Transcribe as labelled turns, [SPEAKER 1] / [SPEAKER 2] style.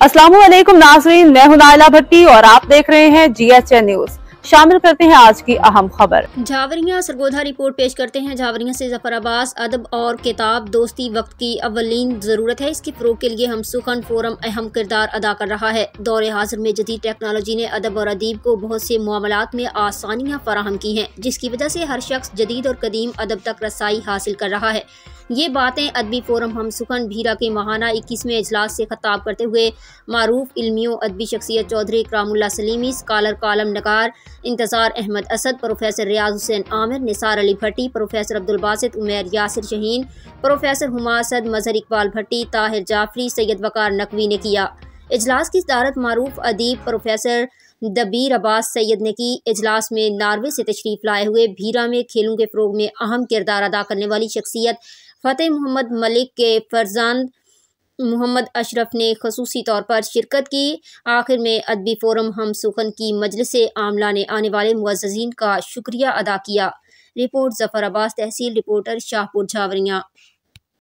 [SPEAKER 1] अस्सलामुअलैकुम नाज़रीन, मैं हूं नाइला भट्टी और आप देख रहे हैं GHN न्यूज। शामिल करते हैं आज की अहम खबर।
[SPEAKER 2] झावरिया सरगोधा रिपोर्ट पेश करते हैं। झावरिया से जफर अब्बास। अदब और किताब दोस्ती वक्त की अवलीन जरूरत है, इसके फरोग के लिए हम सुखन फोरम अहम किरदार अदा कर रहा है। दौरे हाजिर में जदीद टेक्नोलॉजी ने अदब और अदीब को बहुत से मामलात में आसानियां फराहम की हैं, जिसकी वजह से हर शख्स जदीद और कदीम अदब तक रसाई हासिल कर रहा है। ये बातें अदबी फोरम हम सुखन भीरा के माहाना 21वें इजलास से खिताब करते हुए मारूफ इल्मियों अदबी शख्सियत चौधरी इकरामुल्लाह सलीमी, स्कॉलर कालम नगार इंतजार अहमद असद, प्रोफेसर रियाज हुसैन आमिर, निसार अली भट्टी, प्रोफेसर अब्दुल बासित उमैर यासिर शहीन, प्रोफेसर हुमा असद, मजहर इकबाल भट्टी, ताहिर जाफरी, सैयद वकार नकवी ने किया। इजलास की सदारत मारूफ अदीब प्रोफेसर दबीर अब्बास सैयद ने की। इजलास में नार्वे से तशरीफ लाए हुए भीरा में खेलों के फरोग में अहम किरदार अदा करने वाली शख्सियत फतेह मोहम्मद मलिक के फरजांद मोहम्मद अशरफ ने खसूसी तौर पर शिरकत की। आखिर में अदबी फोरम हम सुखन की मजलिस आमला ने आने वाले मुअज़्ज़ज़ीन का शुक्रिया अदा किया। रिपोर्ट जफर अब्बास, तहसील रिपोर्टर, शाहपुर, झावरिया।